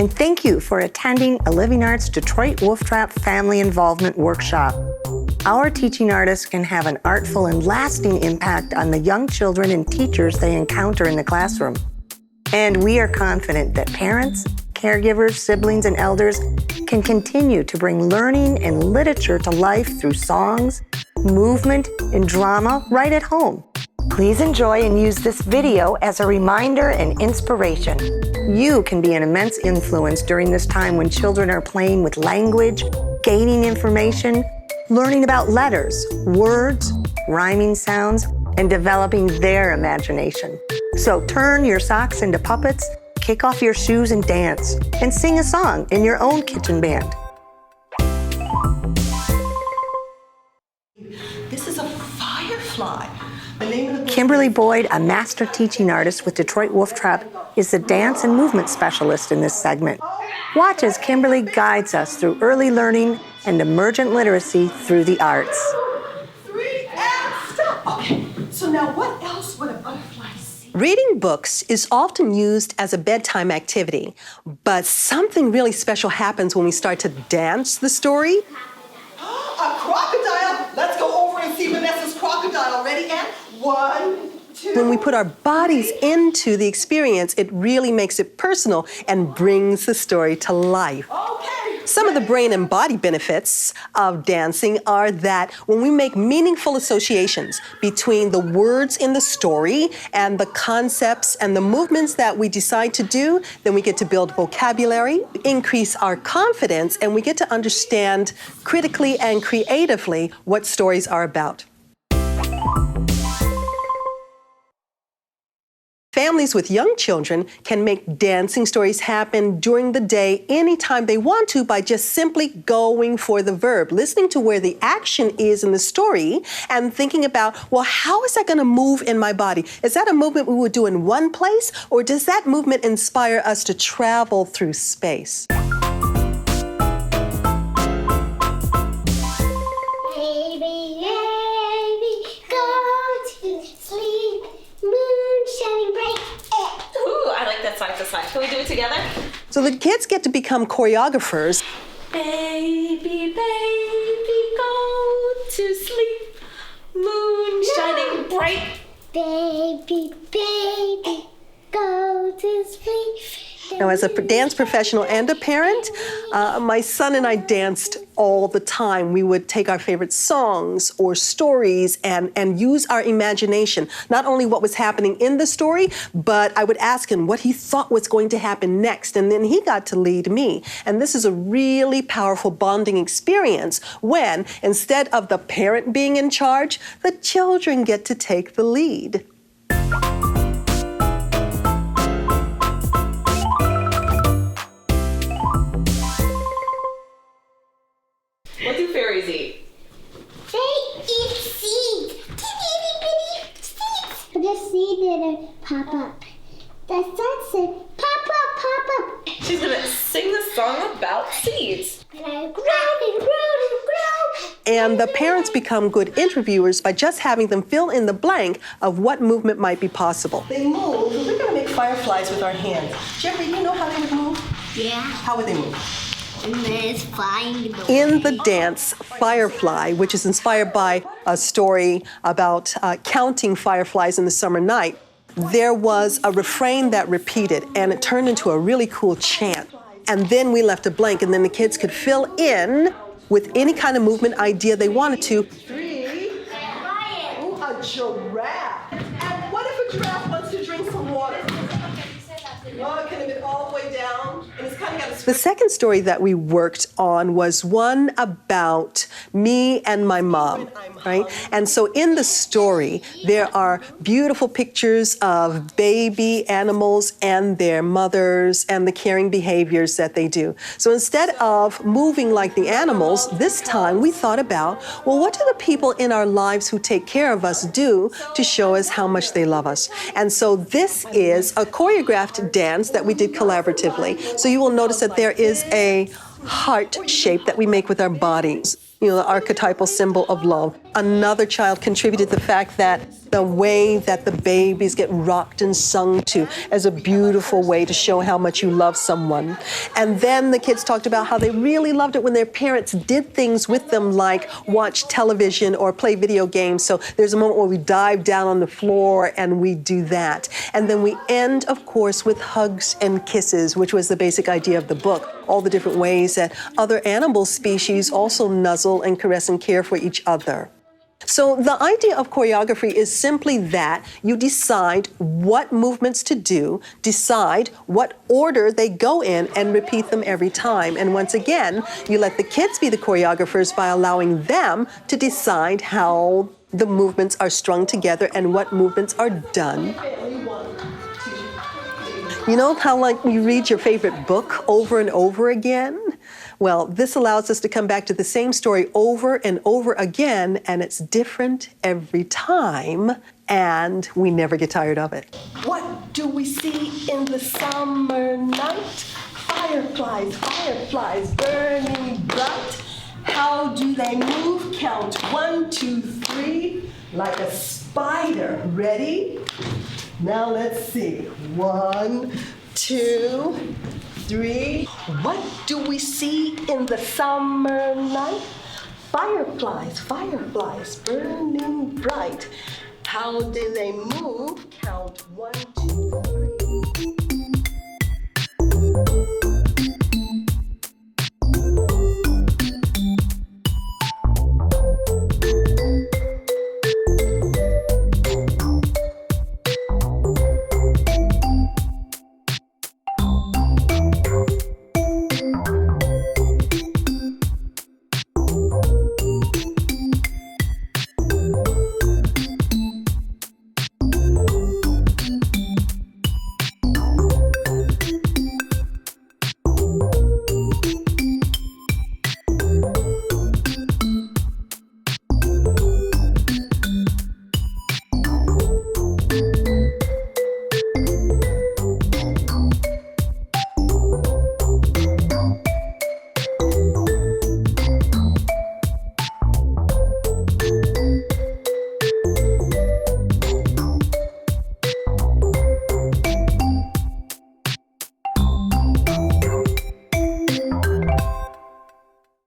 And thank you for attending a Living Arts Detroit Wolf Trap Family Involvement Workshop. Our teaching artists can have an artful and lasting impact on the young children and teachers they encounter in the classroom. And we are confident that parents, caregivers, siblings, and elders can continue to bring learning and literature to life through songs, movement, and drama right at home. Please enjoy and use this video as a reminder and inspiration. You can be an immense influence during this time when children are playing with language, gaining information, learning about letters, words, rhyming sounds, and developing their imagination. So turn your socks into puppets, kick off your shoes and dance, and sing a song in your own kitchen band. This is a firefly. Kimberly Boyd, a master teaching artist with Detroit Wolf Trap, is the dance and movement specialist in this segment. Watch as Kimberly guides us through early learning and emergent literacy through the arts. 3 and stop. Okay, so now what else would a butterfly see? Reading books is often used as a bedtime activity, but something really special happens when we start to dance the story. A crocodile! Let's go over and see Vanessa's crocodile. Ready, Anne? 1, 2. When we put our bodies into the experience, it really makes it personal and brings the story to life. Okay. Some of the brain and body benefits of dancing are that when we make meaningful associations between the words in the story and the concepts and the movements that we decide to do, then we get to build vocabulary, increase our confidence, and we get to understand critically and creatively what stories are about. Families with young children can make dancing stories happen during the day anytime they want to by just simply going for the verb, listening to where the action is in the story and thinking about, well, how is that going to move in my body? Is that a movement we would do in one place, or does that movement inspire us to travel through space? Can we do it together? So the kids get to become choreographers. Baby, baby, go to sleep. Moon shining bright. Baby, baby, go to sleep. Now, as a dance professional and a parent, my son and I danced all the time. We would take our favorite songs or stories and use our imagination, not only what was happening in the story, but I would ask him what he thought was going to happen next, and then he got to lead me. And this is a really powerful bonding experience when, instead of the parent being in charge, the children get to take the lead. What do fairies eat? They eat seeds. Itty bitty seeds. The seed that'll pop up. The sun said, pop up, pop up. She's gonna sing the song about seeds. And I grow and grow and grow. And the parents become good interviewers by just having them fill in the blank of what movement might be possible. They move. We're going to make fireflies with our hands. Jeffrey, do you know how they would move? Yeah. How would they move? And then it's flying. In the dance Firefly, which is inspired by a story about counting fireflies in the summer night, there was a refrain that repeated, and it turned into a really cool chant. And then we left a blank, and then the kids could fill in with any kind of movement idea they wanted to. 3. Oh, a giraffe. And what if a giraffe wants to drink some water? Oh, can it get all the way down? And it's kind of got a... The second story that we worked on was one about me and my mom, right? And so in the story, there are beautiful pictures of baby animals and their mothers and the caring behaviors that they do. So instead of moving like the animals, this time we thought about, well, what do the people in our lives who take care of us do to show us how much they love us? And so this is a choreographed dance that we did collaboratively. So you will notice that there is a heart shape that we make with our bodies, you know, the archetypal symbol of love. Another child contributed the fact that the way that the babies get rocked and sung to as a beautiful way to show how much you love someone. And then the kids talked about how they really loved it when their parents did things with them like watch television or play video games. So there's a moment where we dive down on the floor and we do that. And then we end, of course, with hugs and kisses, which was the basic idea of the book. All the different ways that other animal species also nuzzle and caress and care for each other. So the idea of choreography is simply that you decide what movements to do, decide what order they go in, and repeat them every time. And once again, you let the kids be the choreographers by allowing them to decide how the movements are strung together and what movements are done. You know how like you read your favorite book over and over again? Well, this allows us to come back to the same story over and over again, and it's different every time, and we never get tired of it. What do we see in the summer night? Fireflies, fireflies burning bright. How do they move? Count 1, 2, 3, like a spider. Ready? Now let's see. 1, 2, 3. What do we see in the summer night? Fireflies, fireflies burning bright. How do they move? Count 1, 2, 3.